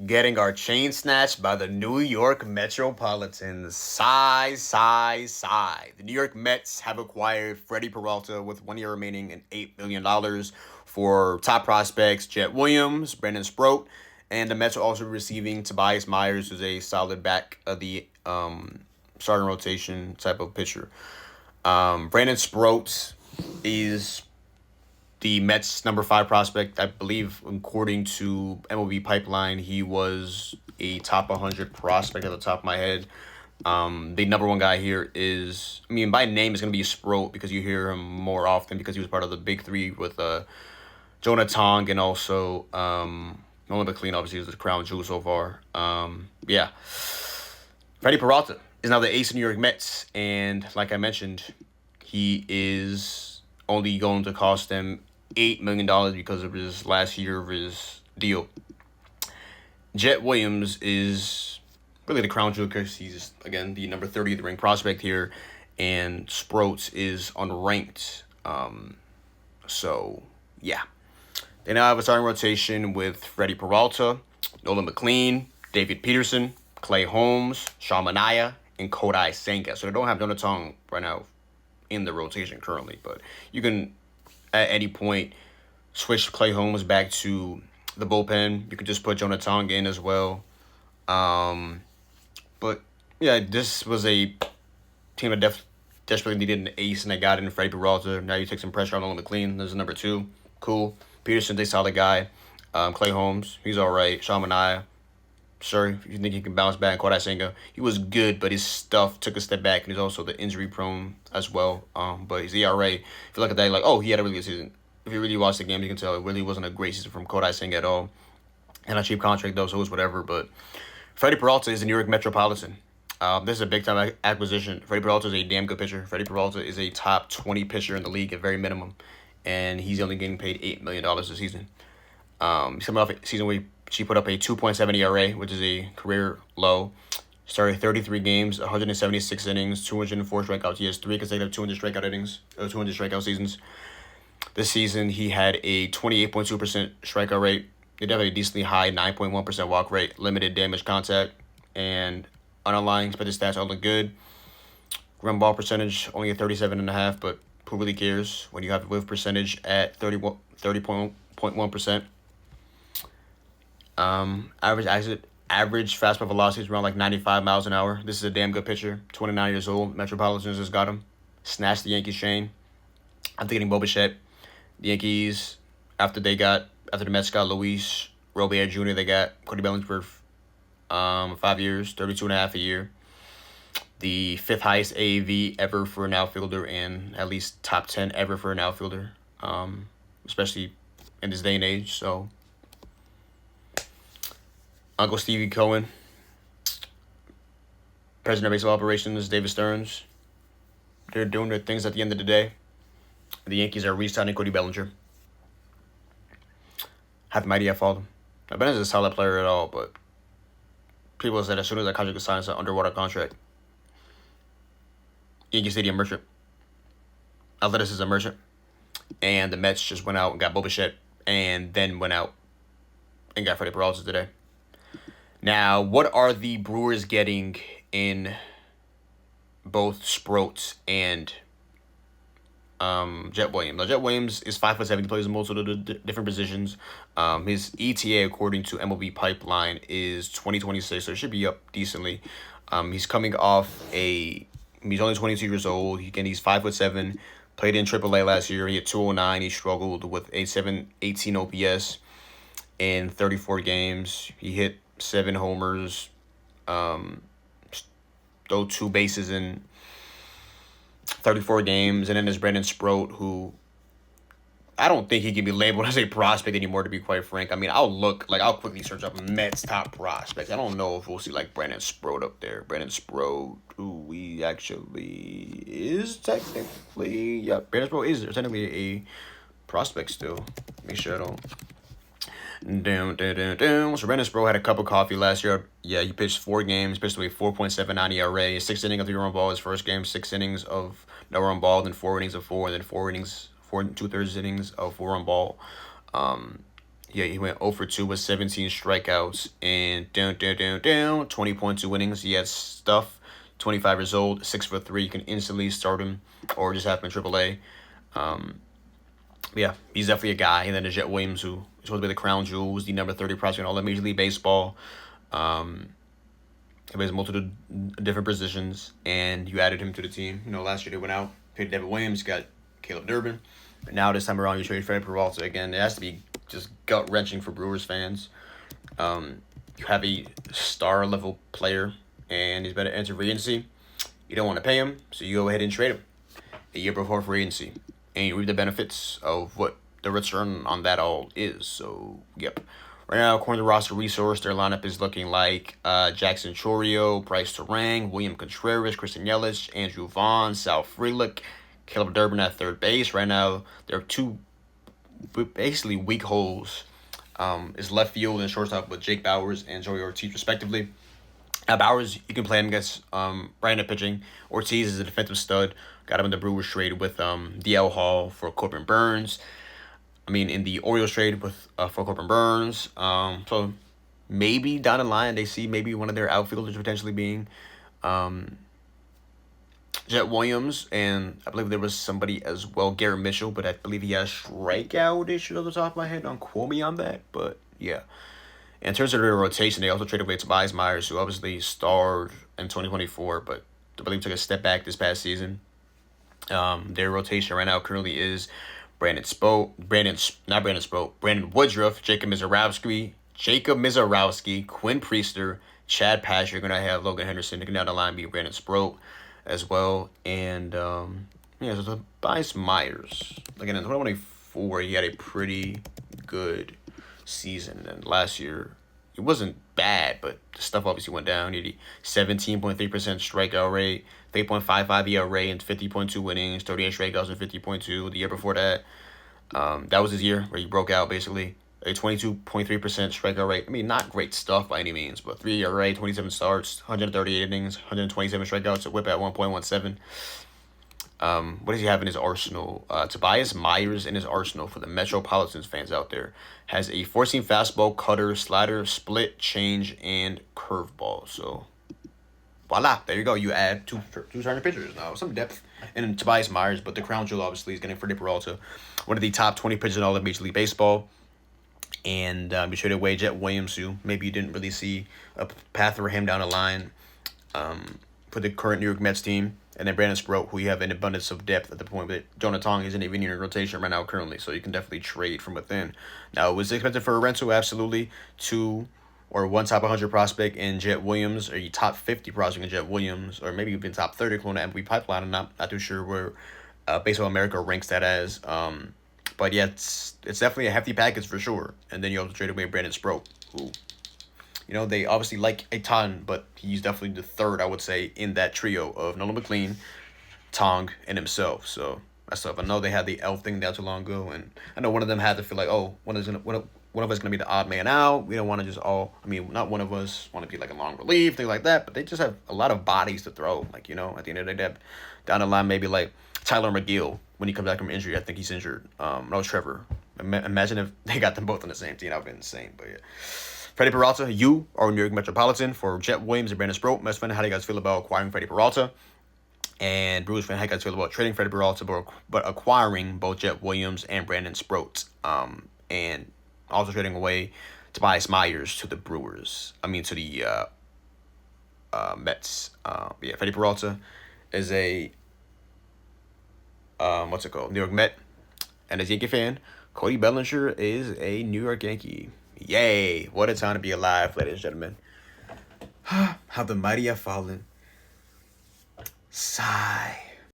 getting our chain snatched by the New York Metropolitans. Sigh, sigh, sigh. The New York Mets have acquired Freddy Peralta with 1 year remaining and $8 million for top prospects Jet Williams, Brandon Sproat, and the Mets are also receiving Tobias Myers, who's a solid back of the starting rotation type of pitcher. Brandon Sproat is the Mets' number 5 prospect. I believe, according to MLB Pipeline, he was a top 100 prospect at the top of my head. The number 1 guy here is, I mean, by name, it's going to be Sproat because you hear him more often because he was part of the big 3 with Jonah Tong and also Nolan McLean, obviously, is the crown jewel so far. Yeah. Freddy Peralta is now the ace of New York Mets, and like I mentioned, he is only going to cost them $8 million because of his last year of his deal. Jet Williams is really the crown jewel because he's, again, the number 30 of the ranked prospect here, and Sproats is unranked. So, yeah. They now have a starting rotation with Freddy Peralta, Nolan McLean, David Peterson, Clay Holmes, Sean Manaea, and Kodai Senga. So they don't have Jonah Tong right now in the rotation currently, but you can at any point switch Clay Holmes back to the bullpen. You could just put Jonah Tong in as well. But yeah, this was a team that desperately needed an ace, and they got it in Freddy Peralta. Now you take some pressure on Nolan McLean. There's number 2. Cool. Peterson's a solid guy. Clay Holmes, he's all right. Sean Manaea, sure, if you think he can bounce back. Kodai Senga, he was good, but his stuff took a step back, and he's also the injury prone as well. But his ERA, if you look at that, you're like, oh, he had a really good season. If you really watch the game, you can tell it really wasn't a great season from Kodai Senga at all. And a cheap contract, though, so it was whatever. But Freddy Peralta is the New York Metropolitan. This is a big-time acquisition. Freddy Peralta is a damn good pitcher. Freddy Peralta is a top 20 pitcher in the league at very minimum, and he's only getting paid $8 million this season. He's coming off a season where she put up a 2.7 ERA, which is a career low. Started 33 games, 176 innings, 204 strikeouts. He has 3 consecutive 200 strikeout seasons. This season, he had a 28.2% strikeout rate. He did have a decently high 9.1% walk rate, limited damage contact, and underlying expected stats all look good. Ground ball percentage only at 37.5%, but who really cares when you have the whiff percentage at 30.1%. Average fastball velocity is around like 95 miles an hour. This is a damn good pitcher. 29 years old. Metropolitans just got him. Snatched the Yankees chain. After getting Bo Bichette, the Yankees, after the Mets got Luis Robert Jr., they got Cody Bellinger for 5 years, 32.5 a year. The 5th highest AAV ever for an outfielder, and at least top 10 ever for an outfielder, especially in this day and age. So, Uncle Stevie Cohen, President of Baseball Operations, David Stearns, they're doing their things at the end of the day. The Yankees are re-signing Cody Bellinger. Have no idea I follow them. Now, Ben is a solid player at all, but people said as soon as that contract is signed, it's an underwater contract. Yankee Stadium merchant. Athleticism merchant. And the Mets just went out and got Bo Bichette and then went out and got Freddy Peralta today. Now, what are the Brewers getting in both Sproats and Jet Williams? Now, Jet Williams is 5'7". He plays in multiple different positions. His ETA, according to MLB Pipeline, is 2026, so it should be up decently. He's coming off he's only 22 years old. He's 5'7". Played in AAA last year. He had 209. He struggled with a 718 OPS in 34 games. He hit 7 homers, stole 2 bases in 34 games. And then there's Brandon Sproat, who I don't think he can be labeled as a prospect anymore, to be quite frank. I mean, I'll quickly search up Mets top prospects. I don't know if we'll see like Brandon Sproat up there. Brandon Sproat, who he actually is technically, yeah, Brandon Sproat is technically a prospect still. Make sure I don't. So Brandon Sproat had a cup of coffee last year. Yeah, he pitched 4 games, pitched with a 4.79 ERA, 6 innings of 3-run ball his first game, 6 innings of no run ball, then 4 innings of 4, and then 4 2/3 innings of 4-run ball. Yeah, he went 0 for 2 with 17 strikeouts and 20.2 innings. He had stuff. 25 years old, 6 for 3. You can instantly start him or just have him in AAA. Yeah, he's definitely a guy. And then there's Jet Williams, who is supposed to be the crown jewel, who's the number 30 prospect in all of Major League Baseball. He plays multiple different positions, and you added him to the team. Last year they went out, paid David Williams, got Caleb Durbin. But now this time around, you trade Freddy Peralta again. It has to be just gut-wrenching for Brewers fans. You have a star-level player, and he's about to enter free agency. You don't want to pay him, so you go ahead and trade him a year before free agency. And you reap the benefits of what the return on that all is. So, yep. Right now, according to roster resource, their lineup is looking like Jackson Chorio, Bryce Terang, William Contreras, Christian Yelich, Andrew Vaughn, Sal Frelick, Caleb Durbin at third base. Right now, there are two basically weak holes. Is left field and shortstop with Jake Bowers and Joey Ortiz, respectively. Bowers, you can play him against right-handed pitching. Ortiz is a defensive stud. Got him in the Brewers trade with DL Hall for Corbin Burns. In the Orioles trade with for Corbin Burns. So maybe down the line they see maybe one of their outfielders potentially being Jet Williams, and I believe there was somebody as well, Garrett Mitchell, but I believe he has strikeout issues off the top of my head. Don't quote me on that, but yeah. In terms of their rotation, they also traded away Tobias Myers, who obviously starred in 2024, but I believe took a step back this past season. Their rotation right now currently is Brandon Woodruff, Jacob Mizorowski, Quinn Priester, Chad Patrick. You're going to have Logan Henderson taking down the line, be Brandon Sproat as well. And, so Tobias Myers. Again, in 2024, he had a pretty good season. And last year, it wasn't bad, but the stuff obviously went down. He had a 17.3% strikeout rate, 3.55 ERA, and 50.2 innings, 38 strikeouts and 50.2. The year before that, that was his year where he broke out, basically. A 22.3% strikeout rate. Not great stuff by any means, but 3 ERA, 27 starts, 138 innings, 127 strikeouts, a whip at 1.17. What does he have in his arsenal? Tobias Myers in his arsenal, for the Metropolitans fans out there, has a 4-seam fastball, cutter, slider, split, change, and curveball. So, voila, there you go. You add two starting pitchers now, some depth in Tobias Myers, but the crown jewel obviously is getting Freddy Peralta, one of the top 20 pitchers in all of Major League Baseball. And you traded away Jet Williams, who maybe you didn't really see a path for him down the line for the current New York Mets team. And then Brandon Sproat, who you have an abundance of depth at the point that Jonah Tong isn't even in your rotation right now currently, so you can definitely trade from within. Now, was it expensive for a rental? Absolutely. 2 or 1 top 100 prospect in Jet Williams, or you top 50 prospect in Jet Williams, or maybe even top 30 clone MVP pipeline. I'm not too sure where Baseball America ranks that as. But yeah, it's definitely a hefty package for sure. And then you also trade away Brandon Sproat, who, they obviously like a ton, but he's definitely the third, I would say, in that trio of Nolan McLean, Tong, and himself. So that's tough. I know they had the elf thing not too long ago, and I know one of them had to feel like, oh, one of us is going to be the odd man out. We don't want to just not one of us want to be like a long relief, things like that, but they just have a lot of bodies to throw. At the end of the day, down the line, maybe like Tyler McGill, when he comes back from injury, I think he's injured. No, Trevor. Imagine if they got them both on the same team. That would have been insane, but yeah. Freddy Peralta, you are New York Metropolitan for Jet Williams and Brandon Sproat. Mets fan, how do you guys feel about acquiring Freddy Peralta? And Brewers fan, how do you guys feel about trading Freddy Peralta but acquiring both Jet Williams and Brandon Sproat? And also trading away Tobias Myers to the Brewers. To the Mets. Freddy Peralta is a New York Met. And as a Yankee fan, Cody Bellinger is a New York Yankee. Yay! What a time to be alive, ladies and gentlemen. How the mighty have fallen. Sigh.